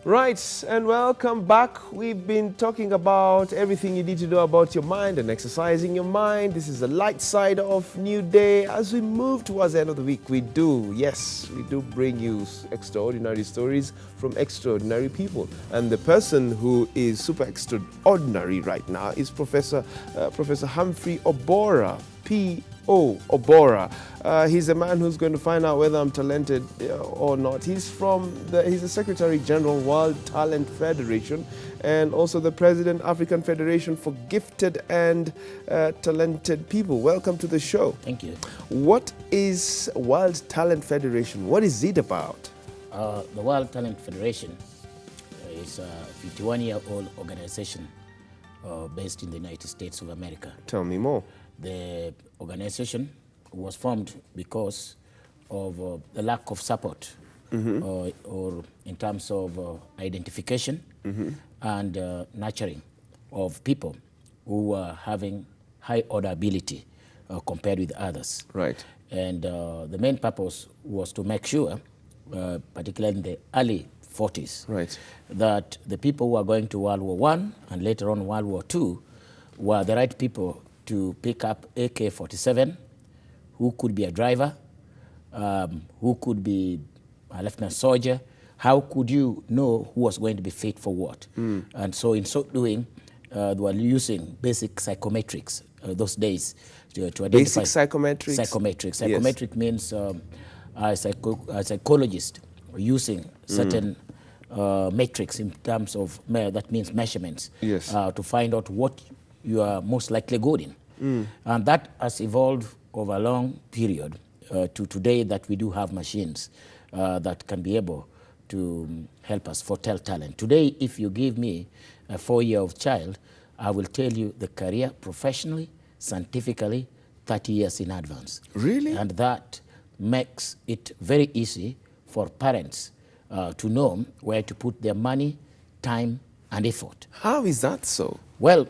Right, and welcome back. We've been talking about everything you need to know about your mind and exercising your mind. This is the light side of New Day. As we move towards the end of the week, we do bring you extraordinary stories from extraordinary people. And the person who is super extraordinary right now is Professor Humphrey Oborah, P.O. Oborah. He's a man who's going to find out whether I'm talented or not. He's the Secretary General, World Talent Federation, and also the President, African Federation for Gifted and Talented People. Welcome to the show. Thank you. What is World Talent Federation? What is it about? The World Talent Federation is a 51-year-old organization based in the United States of America. Tell me more. The organization was formed because of the lack of support or in terms of identification and nurturing of people who are having high order ability compared with others. Right. And the main purpose was to make sure, particularly in the early 40s, right, that the people who are going to World War I and later on World War II were the right people to pick up AK-47, who could be a driver, who could be a lieutenant soldier. How could you know who was going to be fit for what? And so in so doing, they were using basic psychometrics those days to identify. Basic psychometrics? Psychometrics. Psychometric means a psychologist using certain metrics in terms of, that means measurements, to find out what you are most likely good in. And that has evolved over a long period to today that we do have machines that can be able to help us foretell talent. Today, if you give me a 4-year-old child, I will tell you the career professionally, scientifically, 30 years in advance. Really? And that makes it very easy for parents to know where to put their money, time, and effort. How is that so? Well,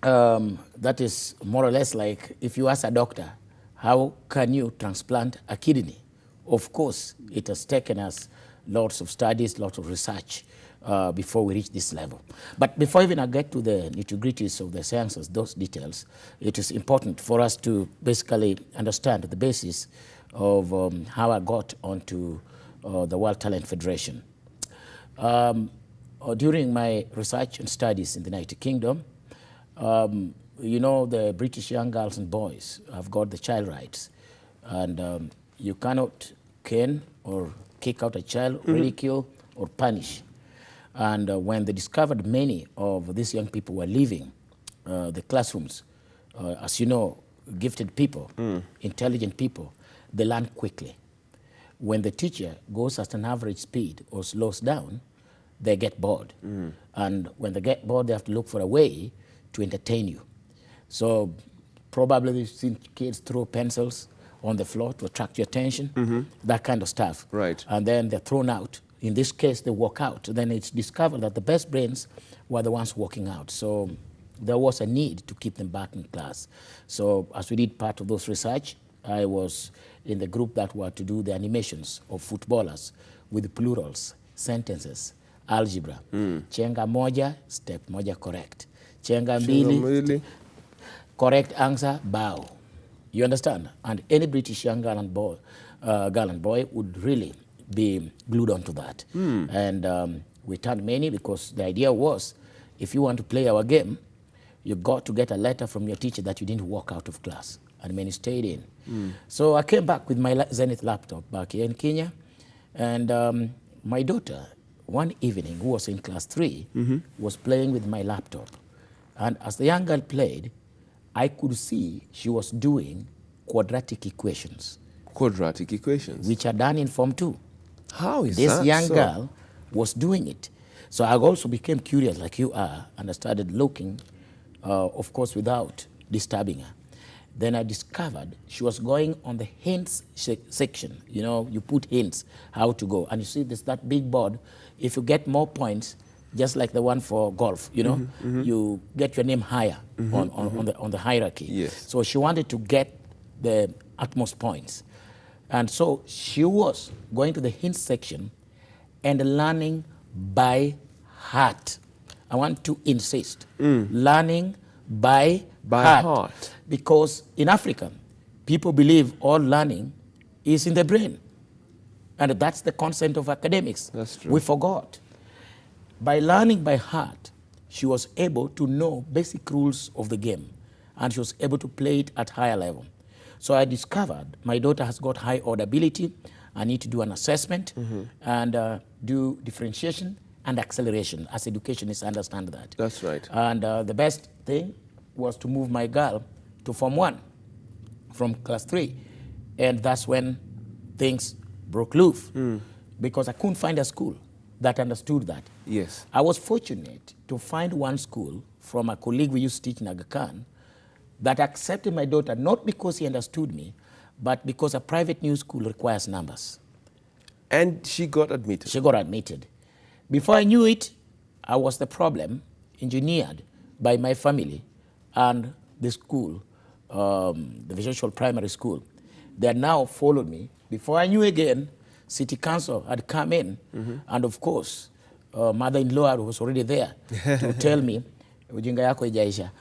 that is more or less like if you ask a doctor, how can you transplant a kidney? Of course, it has taken us lots of studies, lots of research before we reach this level. But before even I get to the nitty-gritties of the sciences, those details, it is important for us to basically understand the basis of how I got onto the World Talent Federation. During my research and studies in the United Kingdom, you know, the British young girls and boys have got the child rights, and you cannot cane or kick out a child, ridicule, or punish. And when they discovered many of these young people were leaving the classrooms, as you know, gifted people, intelligent people, they learn quickly. When the teacher goes at an average speed or slows down, they get bored. And when they get bored, they have to look for a way to entertain you. So probably you've seen kids throw pencils on the floor to attract your attention, that kind of stuff. Right. And then they're thrown out. In this case, they walk out. Then it's discovered that the best brains were the ones walking out. So there was a need to keep them back in class. So as we did part of those research, I was in the group that were to do the animations of footballers with plurals, sentences, algebra. Chenga moja, step moja correct. Chenga mbili, correct answer, bow. You understand? And any British young girl and boy would really be glued onto that. And we turned many because the idea was, if you want to play our game, you got to get a letter from your teacher that you didn't walk out of class. And many stayed in. So I came back with my Zenith laptop back here in Kenya. And my daughter, one evening, who was in class 3, was playing with my laptop. And as the young girl played, I could see she was doing quadratic equations. Quadratic equations? Which are done in Form 2. How is that This young girl was doing it. So I also became curious, like you are, and I started looking, of course, without disturbing her. Then I discovered she was going on the hints section. You know, you put hints how to go. And you see this, that big board. If you get more points, just like the one for golf, you know, you get your name higher on the hierarchy. Yes. So she wanted to get the utmost points. And so she was going to the hints section and learning by heart. I want to insist. Learning by heart. Because in Africa, people believe all learning is in the brain. And that's the concept of academics. That's true. We forgot. By learning by heart, she was able to know basic rules of the game, and she was able to play it at higher level. So I discovered my daughter has got high order ability. I need to do an assessment and do differentiation and acceleration, as educationists understand that. That's right. And the best thing was to move my girl to Form 1 from Class 3. And that's when things broke loose, because I couldn't find a school that understood that. Yes. I was fortunate to find one school from a colleague we used to teach in Aga Khan that accepted my daughter, not because he understood me, but because a private new school requires numbers. And she got admitted? She got admitted. Before I knew it, I was the problem engineered by my family and the school, the Visual Primary School. They had now followed me. Before I knew again, City Council had come in, and of course, mother-in-law was already there to tell me, ujinga yako ijaisha,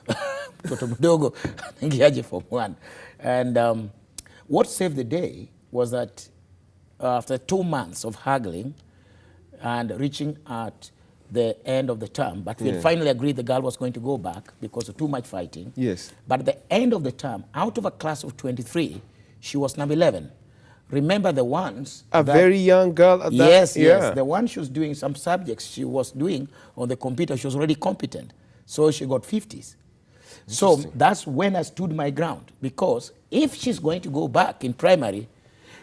mtoto mdogo, ingiaje Form 1. And what saved the day was that after 2 months of haggling and reaching at the end of the term, but we had finally agreed the girl was going to go back because of too much fighting. Yes. But at the end of the term, out of a class of 23, she was number 11. Remember the ones... A very young girl at that... Yes, yes. The one she was doing some subjects she was doing on the computer, she was already competent. So she got 50s. So that's when I stood my ground, because if she's going to go back in primary,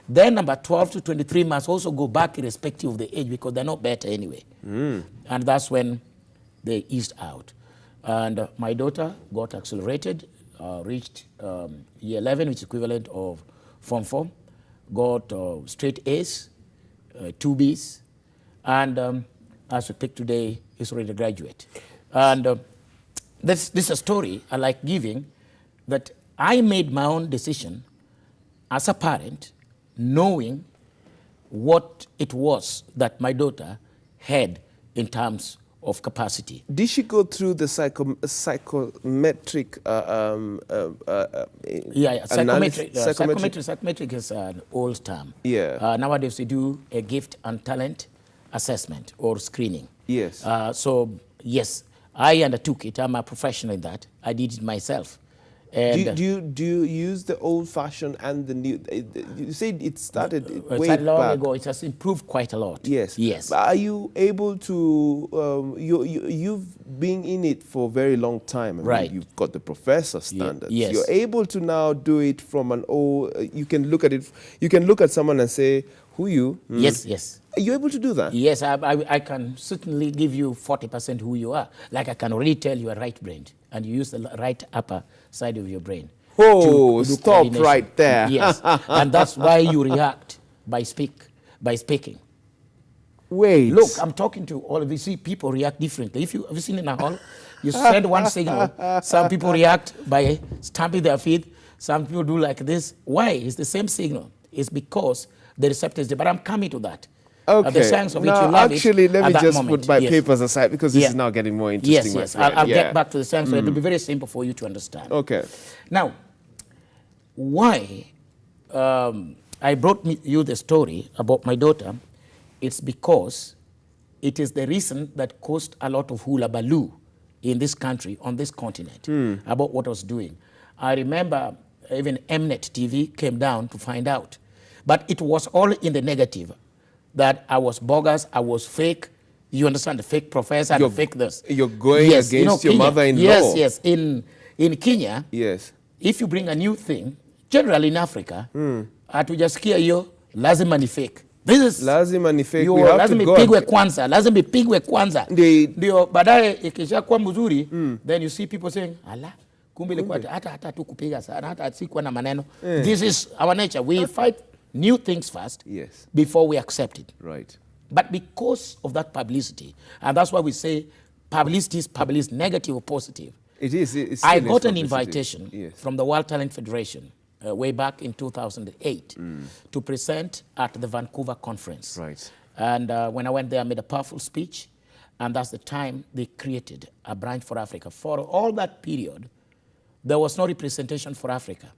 then number 12 to 23 must also go back irrespective of the age, because they're not better anyway. And that's when they eased out. And my daughter got accelerated, reached year 11, which is equivalent of Form 4, got straight A's, 2 B's, and as we pick today, is already a graduate. And this is a story I like giving, that I made my own decision as a parent, knowing what it was that my daughter had in terms of capacity. Did she go through the psychometric psychometric is an old term. Yeah. Nowadays we do a gift and talent assessment or screening. Yes. So yes, I undertook it. I'm a professional in that. I did it myself. And do you use the old-fashioned and the new? You said it started way started long back. ago. It has improved quite a lot. Yes. Yes. But are you able to? You've been in it for a very long time. I Right. mean, you've got the professor standards. Yes. You're able to now do it from an old. You can look at it. You can look at someone and say, "Who you?" Yes. Yes. Are you able to do that? Yes. I can certainly give you 40% who you are. Like I can already tell you are right-brained, and you use the right upper side of your brain. Oh, stop right there. Yes, and that's why you react by speaking. Wait. Look, I'm talking to all of you. See, people react differently. Have you seen in a hall? You send one signal. Some people react by stamping their feet. Some people do like this. Why? It's the same signal. It's because the receptor is there. But I'm coming to that. Okay. The science of now, it, you love actually, it let me just moment. put my papers aside, because this is now getting more interesting. Yes, I'll get back to the science, so it'll be very simple for you to understand. Okay. Now, why I brought you the story about my daughter, it's because it is the reason that caused a lot of hula baloo in this country, on this continent, about what I was doing. I remember even Mnet TV came down to find out. But it was all in the negative, that I was bogus, I was fake. You understand, the fake professor and fake this. You're going against your mother-in-law. Yes, yes. In Kenya, yes, if you bring a new thing, generally in Africa, hatujasikia hiyo lazima ni fake. This is lazima ni fake. Lazima ipigwe kwanza, lazima ipigwe kwanza. Ndio baadaye ikishakuwa mzuri, then you see people saying, ala, kumbe ilikuwa hata tu kupiga sana, hata sikuwa na maneno. This is our nature. We fight new things first, before we accept it. Right. But because of that publicity, and that's why we say publicity is publicity, negative or positive. It is. I got an invitation from the World Talent Federation way back in 2008 to present at the Vancouver conference. Right. And when I went there, I made a powerful speech. And that's the time they created a branch for Africa. For all that period, there was no representation for Africa.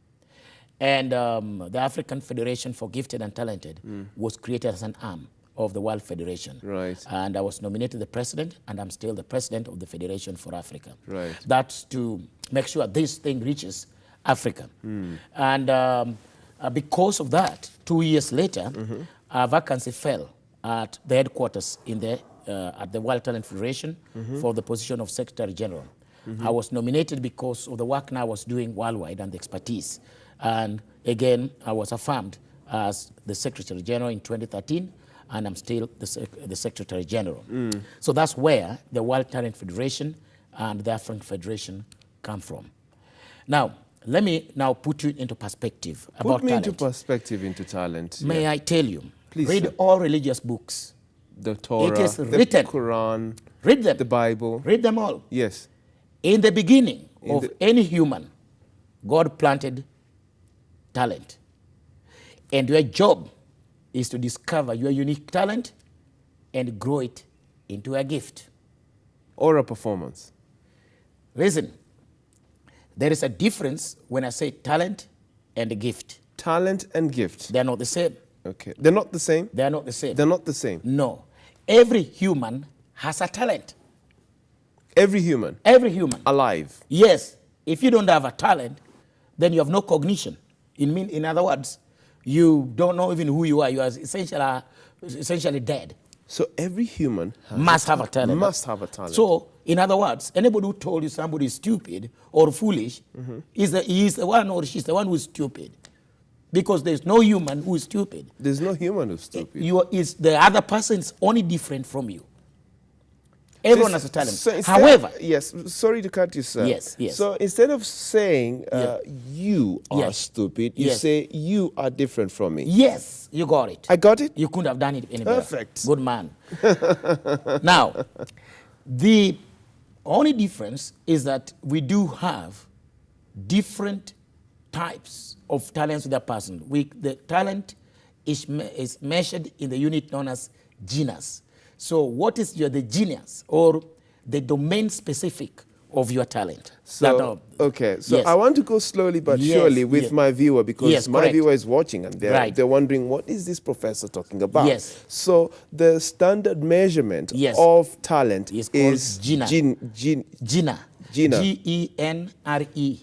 And the African Federation for Gifted and Talented was created as an arm of the World Federation. Right. And I was nominated the president, and I'm still the president of the Federation for Africa. Right. That's to make sure this thing reaches Africa. And because of that, 2 years later, a vacancy fell at the headquarters in the, at the World Talent Federation for the position of Secretary General. I was nominated because of the work now I was doing worldwide and the expertise. And again, I was affirmed as the Secretary General in 2013, and I'm still the Secretary General. So that's where the World Talent Federation and the African Federation come from. Now, let me now put you into perspective about talent. Put me into perspective into talent. May I tell you, Please, read sir. all religious books. The Torah, It is the written. Quran, Read them. the Bible. Read them all. Yes. In the beginning of any human, God planted talent. And your job is to discover your unique talent and grow it into a gift. Or a performance. Listen, there is a difference when I say talent and a gift. Talent and gift. They're not the same. Okay. They're not the same? They're not the same. They're not the same. No. Every human has a talent. Every human. Every human. Alive. Yes. If you don't have a talent, then you have no cognition. In other words, you don't know even who you are. You are essentially dead. So every human Must have a talent. Must have a talent. So, in other words, anybody who told you somebody is stupid or foolish is the one or she's the one who is stupid. Because there's no human who is stupid. There's no human who's stupid. Is the other person is only different from you. Everyone has a talent. So However, yes, sorry to cut you, sir. Yes, yes. So instead of saying you are Yes. stupid, you Yes. say you are different from me. yes, you got it. I got it? You couldn't have done it any better. Perfect. Good man. Now, the only difference is that we do have different types of talents with a person. The talent is measured in the unit known as genus. So what is the genius or the domain specific of your talent? So, okay, so yes. I want to go slowly but Yes, surely with yes. my viewer because Yes, my correct. viewer is watching and Right. they're wondering, what is this professor talking about? Yes. So the standard measurement Yes. of talent It's called is Gina. Gina. Gina. Gina. G-E-N-R-E.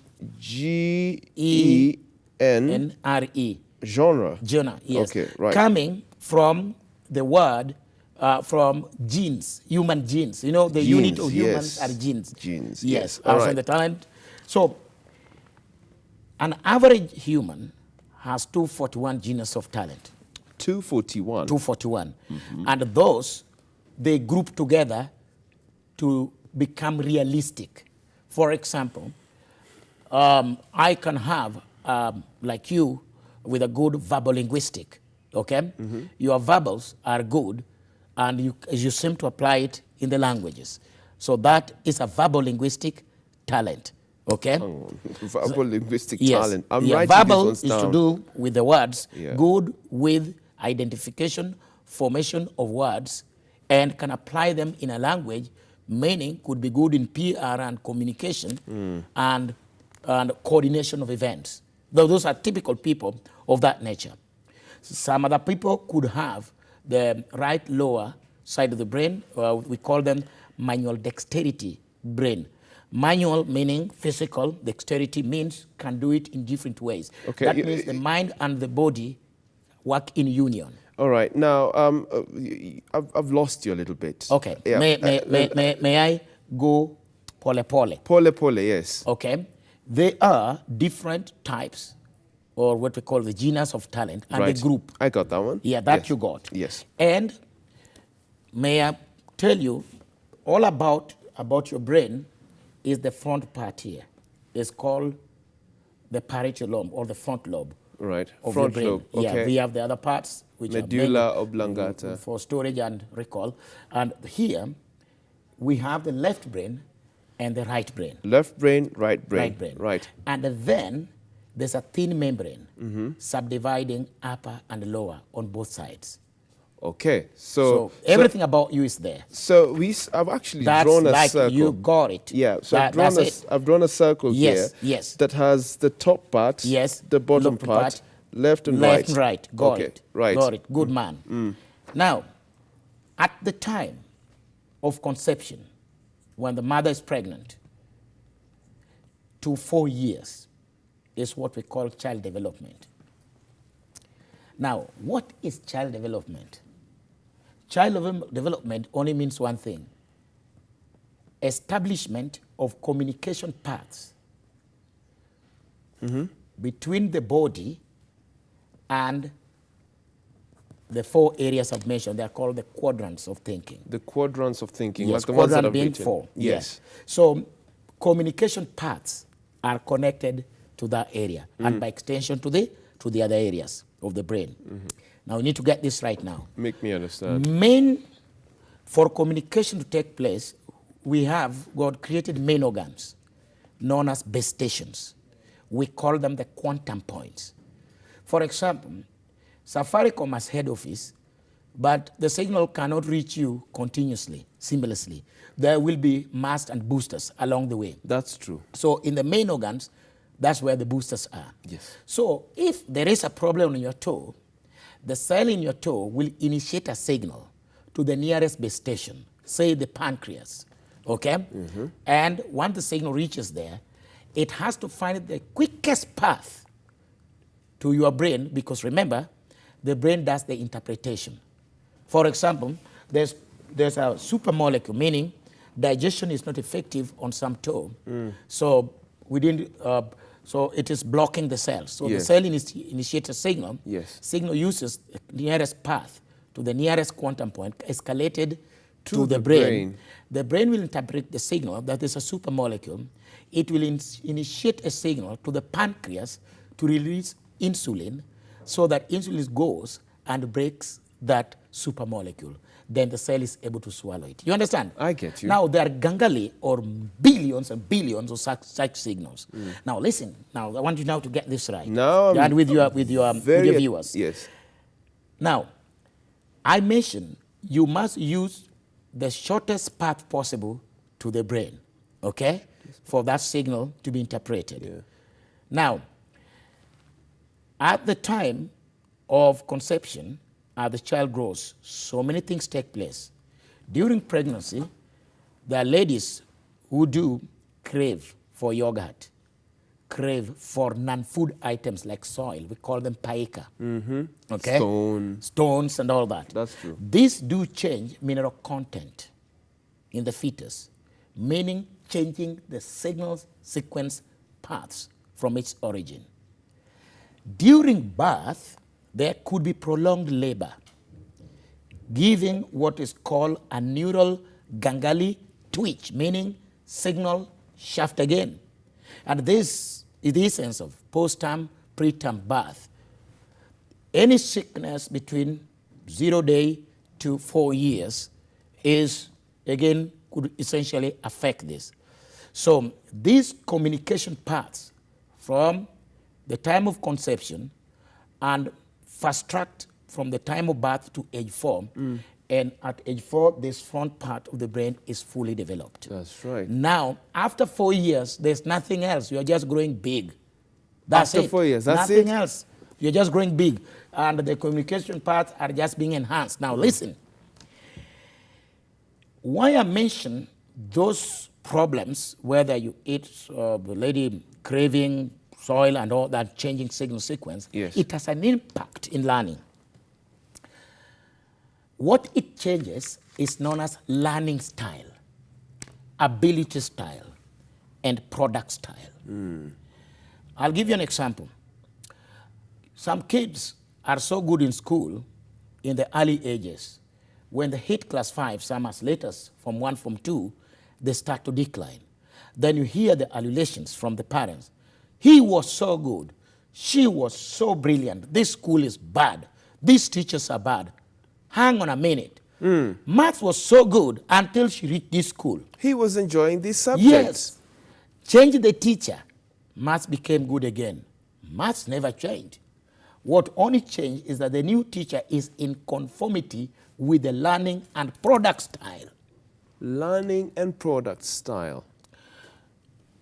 G-E-N. N-R-E. Genre. Jonah, yes. Okay, right. Coming from the word, from genes, human genes. You know, the unit Genes, of humans yes. are genes. Genes, Yes, yes. All also right. the talent. So, an average human has 241 genus of talent. 241. 241. And those, they group together to become realistic. For example, I can have, like you, with a good verbal linguistic, okay? Your verbals are good, and you seem to apply it in the languages. So that is a verbal linguistic talent, okay? Verbal linguistic Yes. talent. I'm Yeah, writing verbal these is ones to down. do with the words, Yeah. good with identification, formation of words, and can apply them in a language, meaning could be good in PR and communication and coordination of events. Those are typical people of that nature. Some other people could have the right lower side of the brain. We call them manual dexterity brain. Manual meaning physical, dexterity means can do it in different ways. Okay, That means the mind and the body work in union. All right. Now, I've lost you a little bit. Okay. Yeah. May I go pole pole? Pole, yes. Okay. There are different types, or what we call the genus of talent, and Right. the group. I got that one. Yeah, that Yes. you got. Yes. And may I tell you all about your brain is the front part here. It's called the parietal lobe or the front lobe. Right. Of Front your brain. lobe. Yeah, Okay. we have the other parts which Medulla are oblongata. for storage and recall. And here we have the left brain and the right brain. Left brain, right brain. Right brain. Right. And then there's a thin membrane subdividing upper and lower on both sides. Okay, So everything about you is there. So I've actually drawn a like circle. You got it. Yeah, so I've drawn a circle here. Yes. That has the top part, the bottom part, left and right. Left and right. Got it. Right. Got it. Good man. Now, at the time of conception, when the mother is pregnant, to 4 years is what we call child development. Now, what is child development? Child development only means one thing: establishment of communication paths between the body and the 4 areas I've mentioned. They're called the quadrants of thinking. The quadrants of thinking, yes, like the ones that I've being written. 4. Yes. So communication paths are connected to that area and by extension to the other areas of the brain. Now we need to get this right now. Make me understand. For communication to take place, God created main organs known as base stations. We call them the quantum points. For example, Safaricom has head office, but the signal cannot reach you continuously, seamlessly. There will be mast and boosters along the way. That's true. So in the main organs, that's where the boosters are. Yes. So if there is a problem on your toe, the cell in your toe will initiate a signal to the nearest base station, say the pancreas, okay? And once the signal reaches there, it has to find the quickest path to your brain, because remember, the brain does the interpretation. For example, there's a supermolecule, meaning digestion is not effective on some toe. So so it is blocking the cell. So the cell initiates a signal. Signal uses the nearest path to the nearest quantum point, escalated to the brain. The brain will interpret the signal that is a supermolecule. It will initiate a signal to the pancreas to release insulin, so that insulin goes and breaks that supermolecule. Then the cell is able to swallow it. You understand? I get you. Now there are gangali, or billions and billions of such signals. Now listen. Now I want you now to get this right. Now and with your viewers. Yes. Now, I mentioned you must use the shortest path possible to the brain, okay, for that signal to be interpreted. Now, at the time of conception, as the child grows, so many things take place. During pregnancy, there are ladies who do crave for yogurt, crave for non-food items like soil. We call them paika. Okay? Stones and all that. That's true. These do change mineral content in the fetus, meaning changing the signal sequence paths from its origin. During birth, there could be prolonged labor, giving what is called a neural gangali twitch, meaning signal shaft again. And this is the essence of post-term, preterm birth. Any sickness between 0 day to 4 years could essentially affect this. So these communication paths from the time of conception and fast-tracked from the time of birth to age 4. And at age 4, this front part of the brain is fully developed. That's right. Now, after 4 years, there's nothing else. You're just growing big. That's it. After 4 years, that's nothing it? else. You're just growing big. And the communication parts are just being enhanced. Now, listen. Why I mention those problems, whether you eat the lady craving soil and all that, changing signal sequence, it has an impact in learning. What it changes is known as learning style, ability style, and product style. I'll give you an example. Some kids are so good in school in the early ages. When they hit class 5, some as late as Form 1, Form 2, they start to decline. Then you hear the ululations from the parents. He was so good. She was so brilliant. This school is bad. These teachers are bad. Hang on a minute. Maths was so good until she reached this school. He was enjoying this subject. Yes. Change the teacher. Maths became good again. Maths never changed. What only changed is that the new teacher is in conformity with the learning and product style. Learning and product style.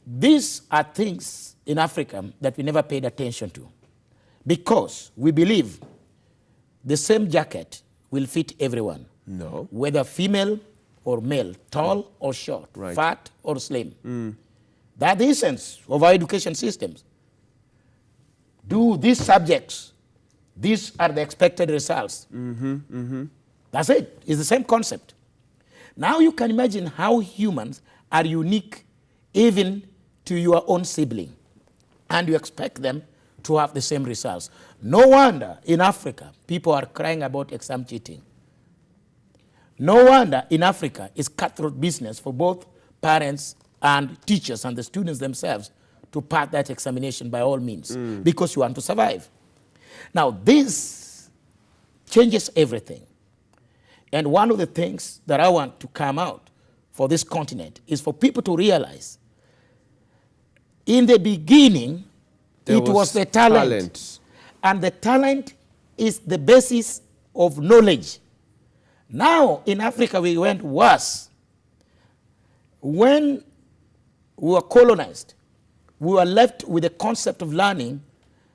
These are things in Africa that we never paid attention to, because we believe the same jacket will fit everyone. No. Whether female or male, tall or short, fat or slim. That's the essence of our education systems. Do these subjects, these are the expected results. That's it. It's the same concept. Now you can imagine how humans are unique even to your own sibling, and you expect them to have the same results. No wonder in Africa people are crying about exam cheating. No wonder in Africa it's cutthroat business for both parents and teachers and the students themselves to pass that examination by all means, because you want to survive. Now this changes everything. And one of the things that I want to come out for this continent is for people to realize, in the beginning, it was the talent. And the talent is the basis of knowledge. Now, in Africa, we went worse. When we were colonized, we were left with a concept of learning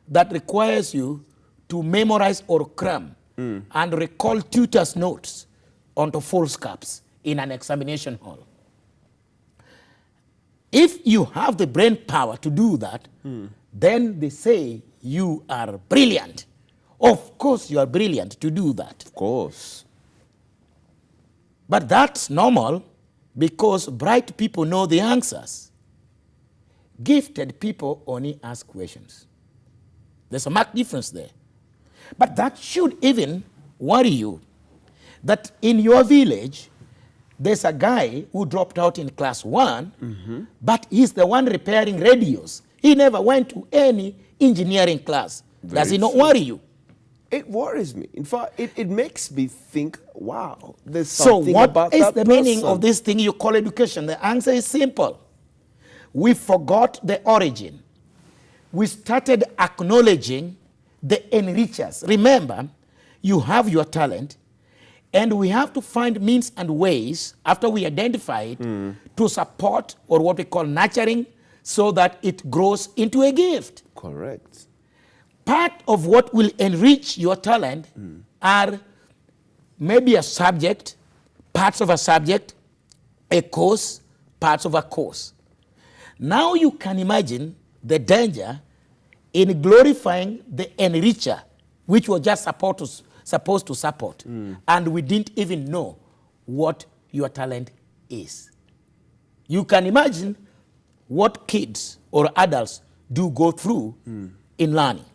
that requires you to memorize or cram and recall tutors' notes onto foolscaps in an examination hall. If you have the brain power to do that, then they say you are brilliant. Of course you are brilliant to do that. Of course. But that's normal because bright people know the answers. Gifted people only ask questions. There's a marked difference there. But that should even worry you, that in your village, there's a guy who dropped out in class 1, but he's the one repairing radios. He never went to any engineering class. Does it not worry you? It worries me. In fact, it makes me think, wow, there's something about that So what is the meaning of this thing you call education? The answer is simple. We forgot the origin. We started acknowledging the enrichers. Remember, you have your talent, and we have to find means and ways, after we identify it, to support, or what we call nurturing, so that it grows into a gift. Correct. Part of what will enrich your talent are maybe a subject, parts of a subject, a course, parts of a course. Now you can imagine the danger in glorifying the enricher, which was just supposed to support, and we didn't even know what your talent is. You can imagine what kids or adults do go through in learning.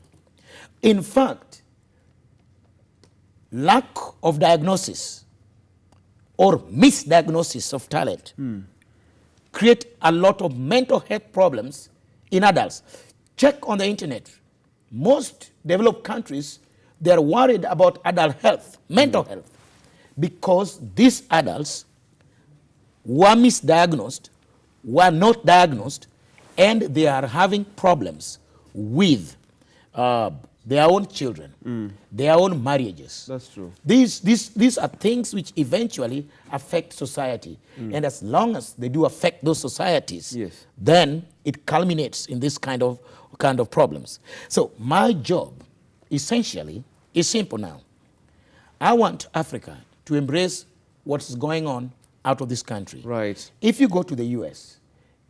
In fact, lack of diagnosis or misdiagnosis of talent create a lot of mental health problems in adults. Check on the internet. Most developed countries, they're worried about adult health, mental health, because these adults were misdiagnosed, were not diagnosed, and they are having problems with their own children, their own marriages. That's true. These are things which eventually affect society. And as long as they do affect those societies, then it culminates in this kind of problems. So my job, essentially, is simple now. I want Africa to embrace what's going on out of this country. Right. If you go to the US,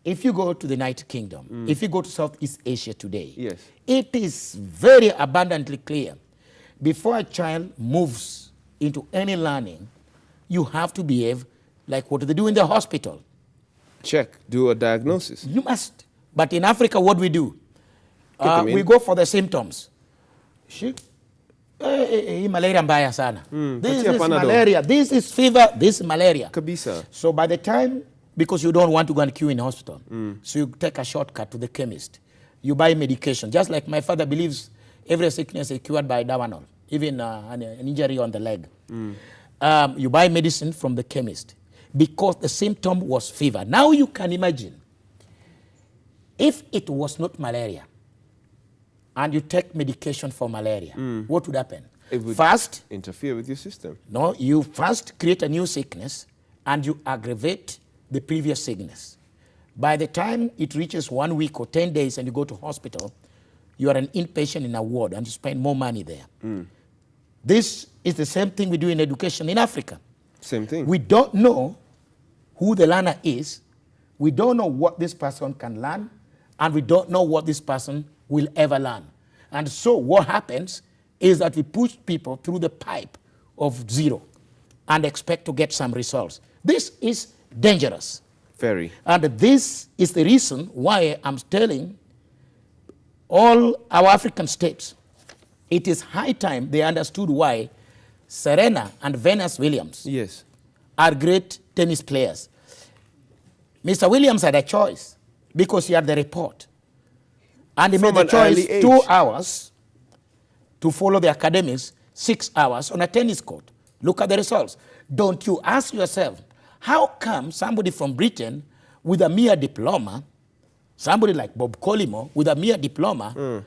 if you go to the United Kingdom, if you go to Southeast Asia today, it is very abundantly clear. Before a child moves into any learning, you have to behave like what they do in the hospital. Check, do a diagnosis. You must. But in Africa, what we do? We go for the symptoms. Malaria mbaya sana. This is malaria, this is fever, this is malaria. Kabisa. So by the time, because you don't want to go and queue in hospital, so you take a shortcut to the chemist. You buy medication. Just like my father believes every sickness is cured by Dawanol, even an injury on the leg. You buy medicine from the chemist because the symptom was fever. Now you can imagine, if it was not malaria, and you take medication for malaria, what would happen? It would first interfere with your system. No, you first create a new sickness and you aggravate the previous sickness. By the time it reaches 1 week or 10 days and you go to hospital, you are an inpatient in a ward and you spend more money there. This is the same thing we do in education in Africa. Same thing. We don't know who the learner is. We don't know what this person can learn, and we don't know what this person will ever learn. And so what happens is that we push people through the pipe of zero and expect to get some results. This is dangerous. Very. And this is the reason why I'm telling all our African states, it is high time they understood why Serena and Venus Williams are great tennis players. Mr. Williams had a choice because he had the report. And he made the choice 2 hours to follow the academics, 6 hours on a tennis court. Look at the results. Don't you ask yourself, how come somebody from Britain with a mere diploma, somebody like Bob Collymore with a mere diploma,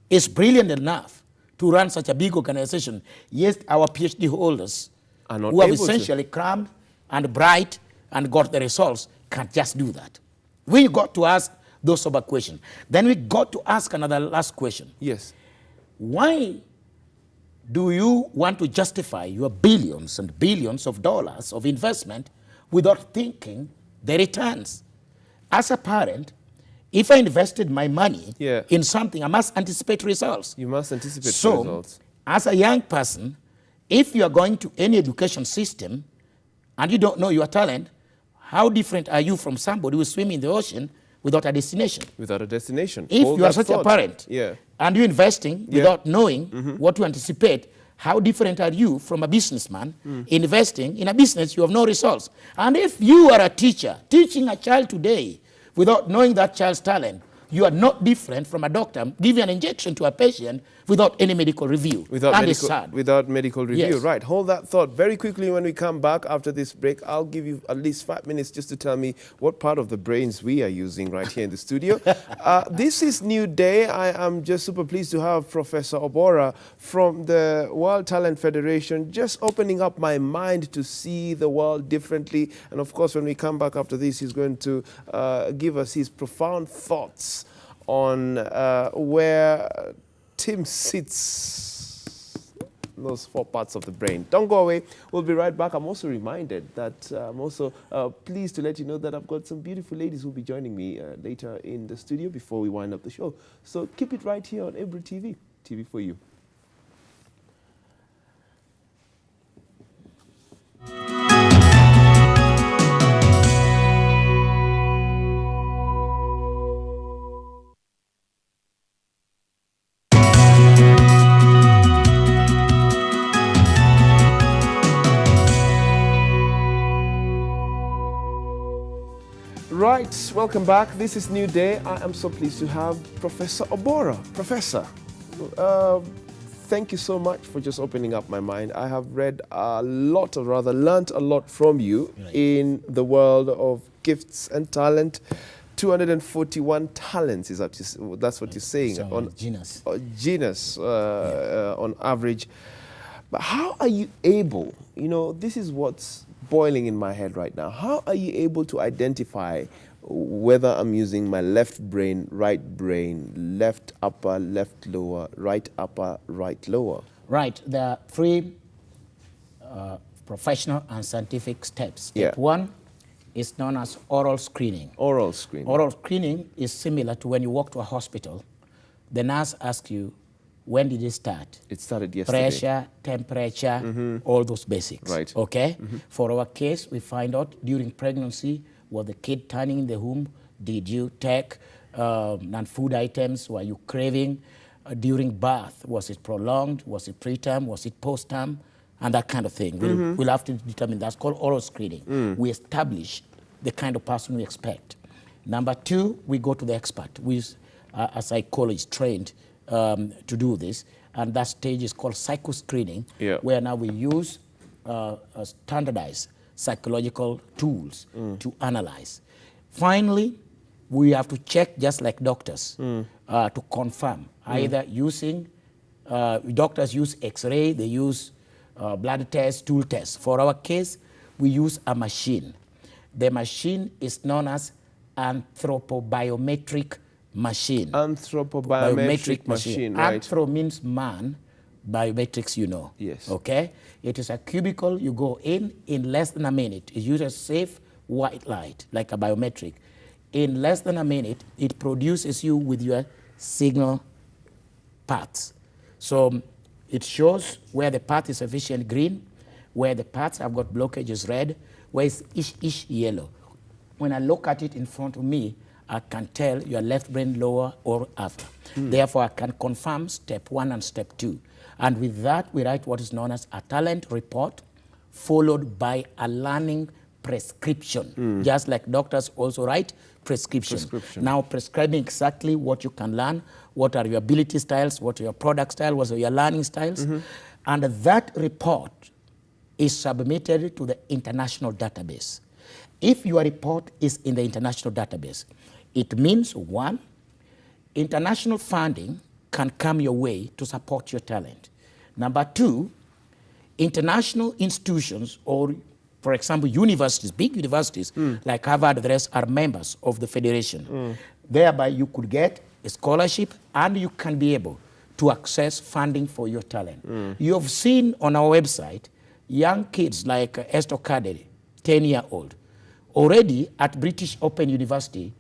is brilliant enough to run such a big organization? Yes, our PhD holders who have essentially crammed and bright and got the results can't just do that. We got to ask those sort of questions. Then we got to ask another last question. Yes. Why do you want to justify your billions and billions of dollars of investment without thinking the returns? As a parent, if I invested my money in something, I must anticipate results. You must anticipate results. As a young person, if you are going to any education system and you don't know your talent, how different are you from somebody who is swimming in the ocean without a destination? Without a destination. If you are such a parent and you're investing without knowing what to anticipate, how different are you from a businessman investing in a business you have no results? And if you are a teacher teaching a child today without knowing that child's talent, you are not different from a doctor giving an injection to a patient without any medical review. Without medical review, right. Hold that thought. Very quickly when we come back after this break, I'll give you at least 5 minutes just to tell me what part of the brains we are using right here in the studio. This is New Day. I am just super pleased to have Professor Oborah from the World Talent Federation just opening up my mind to see the world differently. And of course, when we come back after this, he's going to give us his profound thoughts on where Tim sits those 4 parts of the brain. Don't go away. We'll be right back. I'm also reminded that I'm also pleased to let you know that I've got some beautiful ladies who will be joining me later in the studio before we wind up the show. So keep it right here on Ebru TV. TV for you. Right, welcome back. This is New Day. I am so pleased to have Professor Oborah. Professor, thank you so much for just opening up my mind. I have read a lot, or rather learnt a lot from you in the world of gifts and talent. 241 talents, that's what you're saying. So on genus. On average. But how are you able, this is what's boiling in my head right now. How are you able to identify whether I'm using my left brain, right brain, left upper, left lower, right upper, right lower? Right. There are 3 professional and scientific steps. Step 1 is known as oral screening. Oral screening. Oral screening is similar to when you walk to a hospital. The nurse asks you, when did it start? It started yesterday. Pressure, temperature, all those basics. Right. Okay? For our case, we find out during pregnancy, was the kid turning in the womb? Did you take non-food items? Were you craving? During birth, was it prolonged? Was it preterm? Was it postterm? And that kind of thing. We'll have to determine. That's called oral screening. We establish the kind of person we expect. Number 2, we go to the expert, who is a psychologist trained to do this, and that stage is called psycho-screening, where now we use standardized psychological tools to analyze. Finally, we have to check just like doctors to confirm, either using, doctors use X-ray, they use blood tests, stool tests. For our case, we use a machine. The machine is known as anthropobiometric machine. Anthropobiometric machine, right. Anthro means man, biometrics, you know. Yes. Okay? It is a cubicle, you go in less than a minute. It uses safe white light, like a biometric. In less than a minute, it produces you with your signal paths. So it shows where the path is sufficient green, where the paths have got blockages red, where it's ish yellow. When I look at it in front of me, I can tell your left brain lower or upper. Therefore, I can confirm step 1 and step 2. And with that, we write what is known as a talent report, followed by a learning prescription. Just like doctors also write prescription. Now prescribing exactly what you can learn, what are your ability styles, what are your product style, what are your learning styles. And that report is submitted to the international database. If your report is in the international database, it means 1, international funding can come your way to support your talent. Number 2, international institutions or, for example, universities, big universities like Harvard, the rest are members of the federation. Thereby, you could get a scholarship and you can be able to access funding for your talent. You have seen on our website young kids like Esther Kaderi, 10-year-old, already at British Open University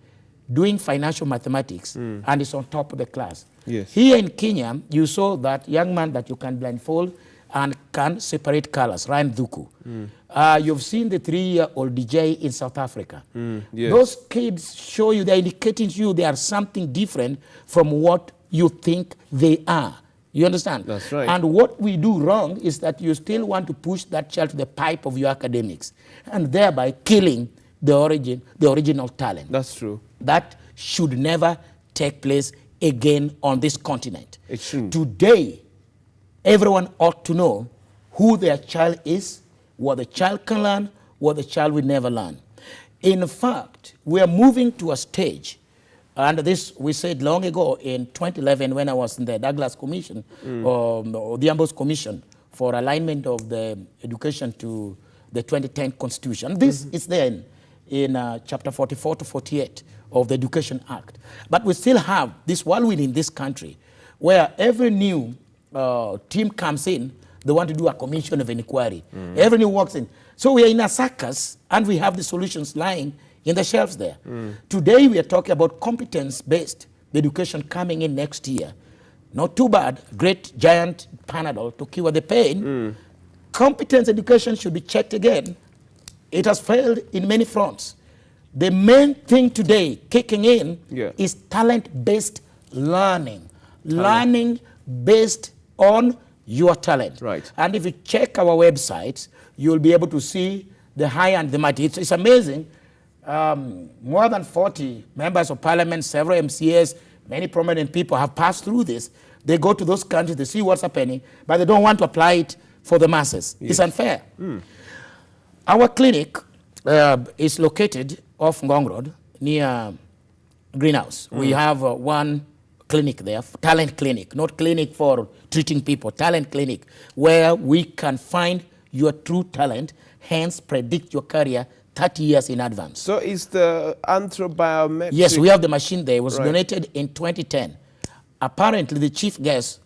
doing financial mathematics and is on top of the class. Yes. Here in Kenya, you saw that young man that you can blindfold and can separate colors, Ryan Dhuku. You've seen the 3-year-old DJ in South Africa. Yes. Those kids show you, they're indicating to you they are something different from what you think they are. You understand? That's right. And what we do wrong is that you still want to push that child to the pipe of your academics and thereby killing the original talent. That's true. That should never take place again on this continent. It shouldn't. Today, everyone ought to know who their child is, what the child can learn, what the child will never learn. In fact, we are moving to a stage, and this we said long ago in 2011 when I was in the Douglas Commission, or the Ambos Commission for alignment of the education to the 2010 Constitution. This is there in chapter 44 to 48 of the Education Act. But we still have this whirlwind in this country where every new team comes in, they want to do a commission of inquiry. Every new walks in. So we are in a circus and we have the solutions lying in the shelves there. Today we are talking about competence-based education coming in next year. Not too bad, great giant Panadol to cure the pain. Competence education should be checked again. It has failed in many fronts. The main thing today kicking in is talent-based learning. Learning based on your talent. Right. And if you check our websites, you'll be able to see the high and the mighty. It's amazing. More than 40 members of parliament, several MCAs, many prominent people have passed through this. They go to those countries, they see what's happening, but they don't want to apply it for the masses. It's unfair. Our clinic is located off Ngong Road near Greenhouse. We have one clinic there, talent clinic, not clinic for treating people, talent clinic, where we can find your true talent, hence predict your career 30 years in advance. So is the anthropobiometric? Yes, we have the machine there. It was donated in 2010. Apparently, the chief guest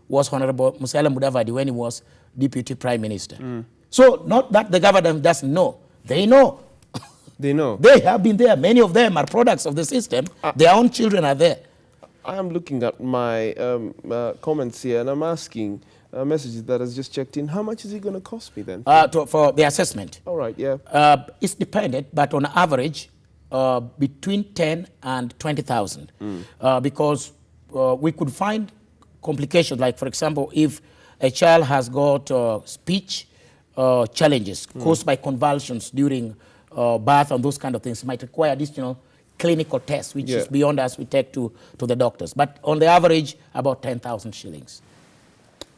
was Honorable Musalia Mudavadi when he was Deputy Prime Minister. So not that the government doesn't know. They know. They know. They have been there. Many of them are products of the system. Their own children are there. I am looking at my comments here and I'm asking messages that has just checked in. How much is it going to cost me then? For the assessment. All right, yeah. It's dependent, but on average, between 10 and 20,000. Because we could find complications, like, for example, if a child has got speech challenges caused by convulsions during birth and those kind of things, might require additional clinical tests, which is beyond us, we take to the doctors. But on the average, about 10,000 shillings.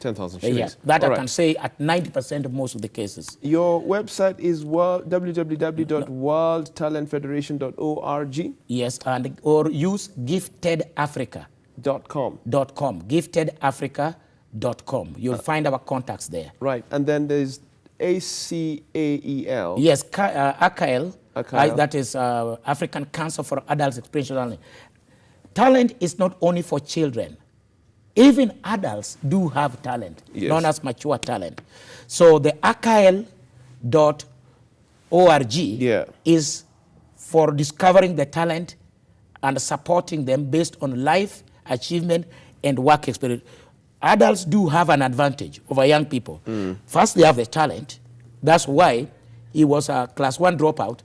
10,000 shillings. Yeah, that All I right. can say at 90% of most of the cases. Your website is www.worldtalentfederation.org. Yes, and or use giftedafrica.com. Giftedafrica.com. You'll find our contacts there. Right, and then there's ACAEL. Yes, ACAEL. ACAEL. That is African Council for Adults Experiential Learning. Talent is not only for children. Even adults do have talent, Yes. known as mature talent. So the ACAEL.org is for discovering the talent and supporting them based on life, achievement, and work experience. Adults do have an advantage over young people. First, they have the talent. That's why he was a class 1 dropout,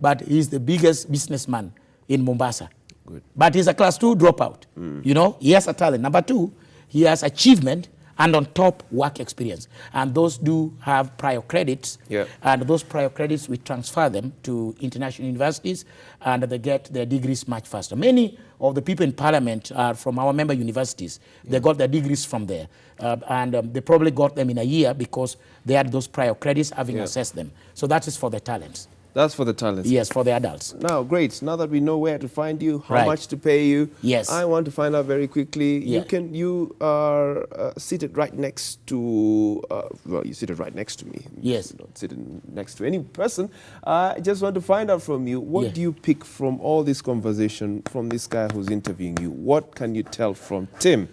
but he's the biggest businessman in Mombasa. Good. But he's a class 2 dropout. You know, he has a talent. Number 2, he has achievement and on top work experience. And those do have prior credits. Yeah. And those prior credits, we transfer them to international universities and they get their degrees much faster. Many of the people in parliament are from our member universities. They got their degrees from there. They probably got them in a year because they had those prior credits having assessed them. So that is for the talents. That's for the talents. Yes, for the adults. Now, great. Now that we know where to find you, how Right. much to pay you, Yes. I want to find out very quickly. Yeah. You are seated right next to, well, you're seated right next to me. Yes. You're not sitting next to any person. I just want to find out from you, what Yeah. do you pick from all this conversation from this guy who's interviewing you? What can you tell from Tim?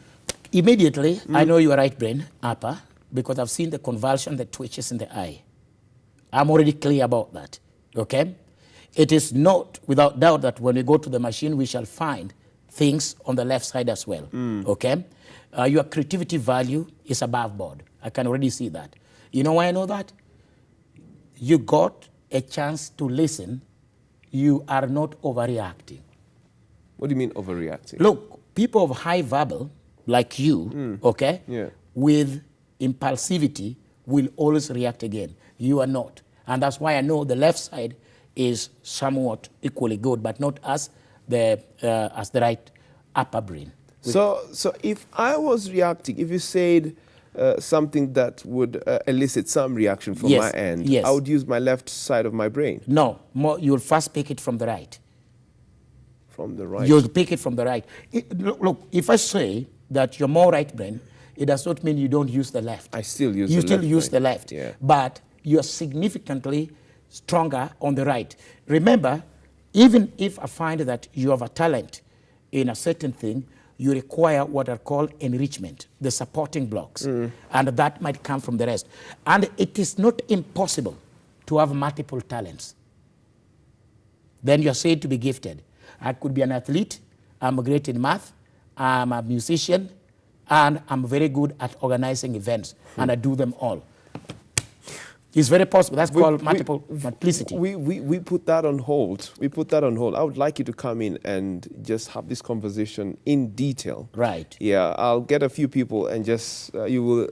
Immediately, I know your right brain, upper, because I've seen the convulsion, the twitches in the eye. I'm already clear about that. Okay? It is not without doubt that when we go to the machine, we shall find things on the left side as well. Okay? Your creativity value is above board. I can already see that. You know why I know that? You got a chance to listen. You are not overreacting. What do you mean overreacting? Look, people of high verbal, like you, okay, Yeah. with impulsivity will always react again. You are not. And that's why I know the left side is somewhat equally good, but not as the right upper brain. So if I was reacting, if you said something that would elicit some reaction from my end, yes. I would use my left side of my brain. No, you'll first pick it from the right. From the right. You'll pick it from the right. Look, if I say that you're more right brain, it does not mean you don't use the left. I still use you the still left use brain. the left, Yeah. but you're significantly stronger on the right. Remember, even if I find that you have a talent in a certain thing, you require what are called enrichment, the supporting blocks, and that might come from the rest. And it is not impossible to have multiple talents. Then you're said to be gifted. I could be an athlete, I'm great in math, I'm a musician, and I'm very good at organizing events, and I do them all. It's very possible. That's called multiple multiplicity. We put that on hold. We put that on hold. I would like you to come in and just have this conversation in detail. Right. Yeah, I'll get a few people and just, you will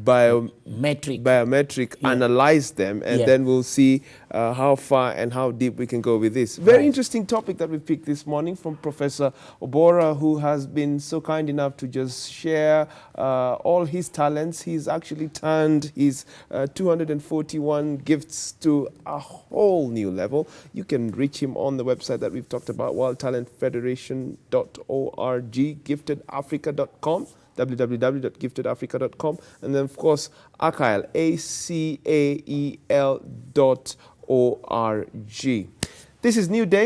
biometric analyze them, and then we'll see how far and how deep we can go with this. Very interesting topic that we picked this morning from Professor Oborah, who has been so kind enough to just share all his talents. He's actually turned his 241 gifts to a whole new level. You can reach him on the website that we've talked about, worldtalentfederation.org, giftedafrica.com, www.giftedafrica.com, and then, of course, ACAEL, ACAEL.org. This is New Day.